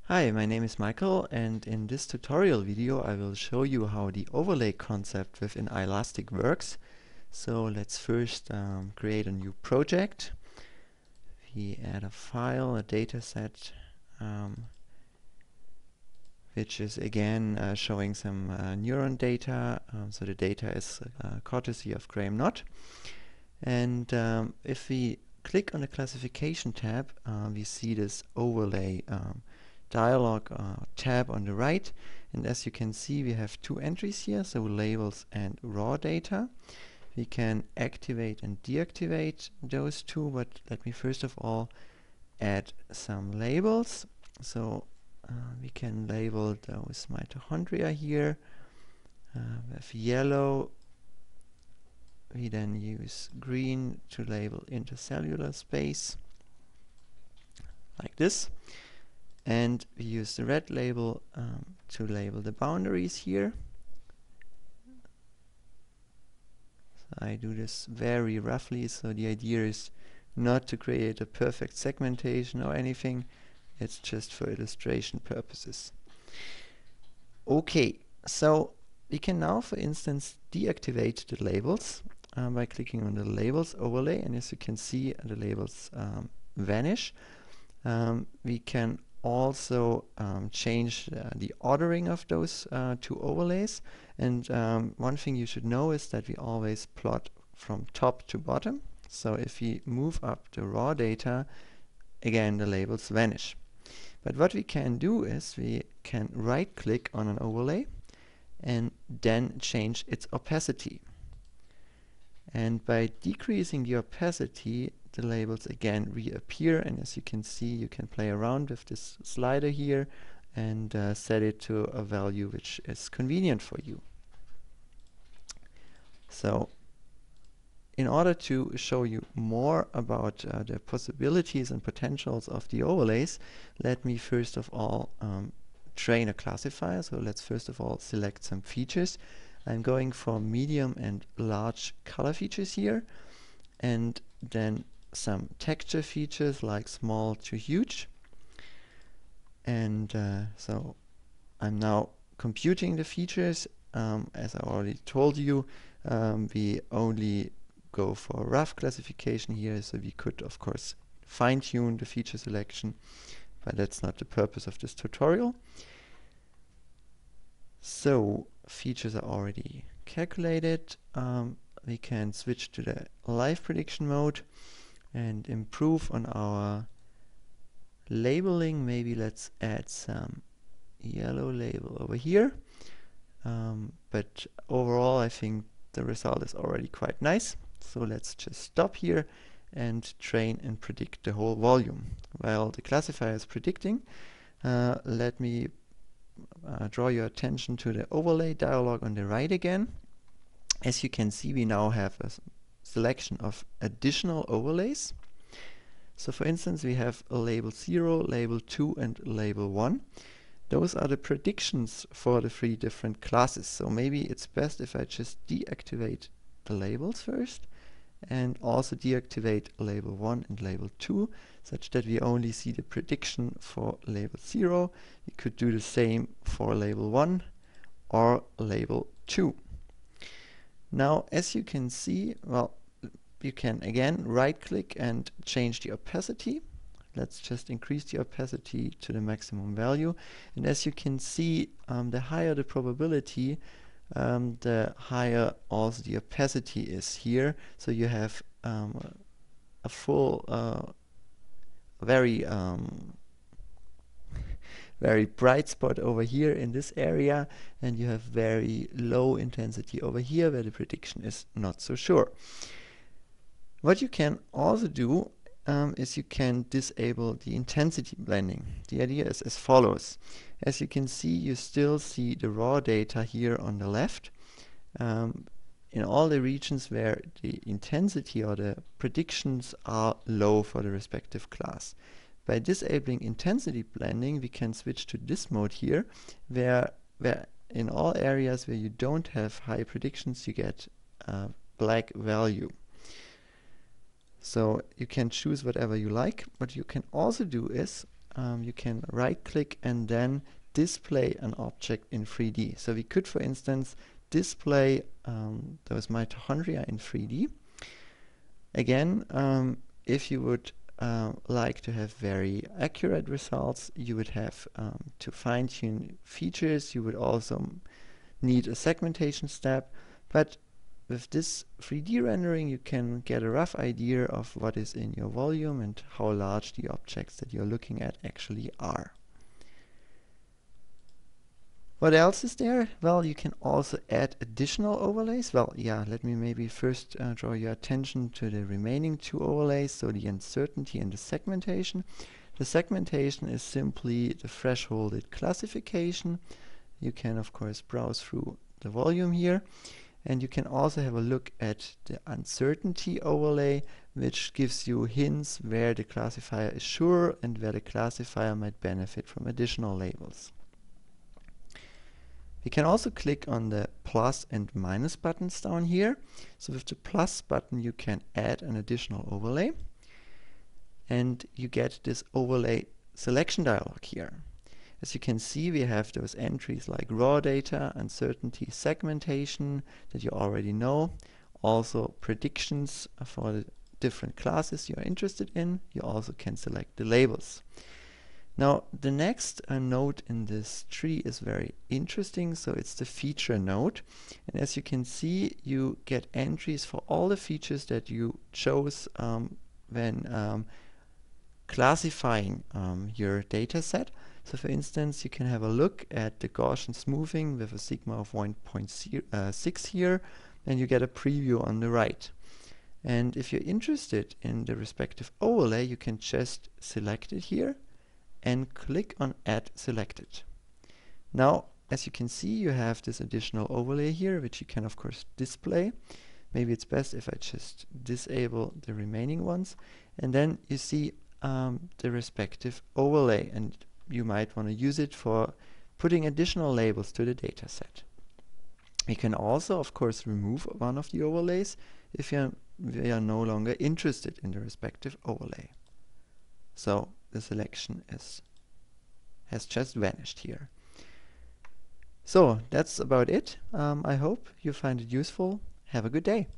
Hi, my name is Michael, and in this tutorial video I will show you how the overlay concept within ilastik works. So let's first create a new project. We add a file, a dataset, which is again showing some neuron data. So the data is courtesy of Graham Knott. And if we click on the classification tab, we see this overlay dialog tab on the right, and as you can see we have two entries here, so labels and raw data. We can activate and deactivate those two, but let me first of all add some labels. So we can label those mitochondria here with yellow. We then use green to label intercellular space like this. And we use the red label to label the boundaries here. So I do this very roughly, so the idea is not to create a perfect segmentation or anything. It's just for illustration purposes. Okay, so we can now, for instance, deactivate the labels by clicking on the labels overlay, and as you can see, the labels vanish. We can also change the ordering of those two overlays, and one thing you should know is that we always plot from top to bottom. So if we move up the raw data, again the labels vanish. But what we can do is we can right click on an overlay and then change its opacity. And by decreasing the opacity, the labels again reappear, and as you can see, you can play around with this slider here and set it to a value which is convenient for you. So in order to show you more about the possibilities and potentials of the overlays, let me first of all train a classifier. So let's first of all select some features. I'm going for medium and large color features here, and then some texture features like small to huge. And so I'm now computing the features. As I already told you, we only go for rough classification here, so we could of course fine-tune the feature selection, but that's not the purpose of this tutorial. So features are already calculated. We can switch to the live prediction mode and improve on our labeling. Maybe let's add some yellow label over here. But overall I think the result is already quite nice. So let's just stop here and train and predict the whole volume. While the classifier is predicting, let me draw your attention to the overlay dialog on the right again. As you can see, we now have a selection of additional overlays. So for instance, we have a label 0, label 2, and label 1. Those are the predictions for the three different classes. So maybe it's best if I just deactivate the labels first and also deactivate label 1 and label 2, such that we only see the prediction for label 0. We could do the same for label 1 or label 2. Now, as you can see, well, you can again right click and change the opacity. Let's just increase the opacity to the maximum value. And as you can see, the higher the probability, the higher also the opacity is here. So you have a full, very bright spot over here in this area, and you have very low intensity over here where the prediction is not so sure. What you can also do is you can disable the intensity blending. The idea is as follows. As you can see, you still see the raw data here on the left in all the regions where the intensity or the predictions are low for the respective class. By disabling intensity blending, we can switch to this mode here, where in all areas where you don't have high predictions, you get a black value. So you can choose whatever you like. What you can also do is you can right click and then display an object in 3D. So we could, for instance, display those mitochondria in 3D. Again, if you would like to have very accurate results, you would have to fine-tune features. You would also need a segmentation step, but with this 3D rendering you can get a rough idea of what is in your volume and how large the objects that you're looking at actually are. What else is there? Well, you can also add additional overlays. Well, yeah, let me maybe first draw your attention to the remaining two overlays, so the uncertainty and the segmentation. The segmentation is simply the thresholded classification. You can, of course, browse through the volume here. And you can also have a look at the uncertainty overlay, which gives you hints where the classifier is sure and where the classifier might benefit from additional labels. We can also click on the plus and minus buttons down here. So with the plus button you can add an additional overlay and you get this overlay selection dialog here. As you can see, we have those entries like raw data, uncertainty, segmentation that you already know, also predictions for the different classes you are interested in. You also can select the labels. Now, the next node in this tree is very interesting, so it's the feature node. And as you can see, you get entries for all the features that you chose when classifying your data set. So for instance, you can have a look at the Gaussian smoothing with a sigma of 1.6 here, and you get a preview on the right. And if you're interested in the respective overlay, you can just select it here and click on Add Selected. Now, as you can see, you have this additional overlay here, which you can of course display. Maybe it's best if I just disable the remaining ones, and then you see the respective overlay, and you might want to use it for putting additional labels to the data set. You can also, of course, remove one of the overlays if we are no longer interested in the respective overlay. So the selection has just vanished here. So that's about it. I hope you find it useful. Have a good day.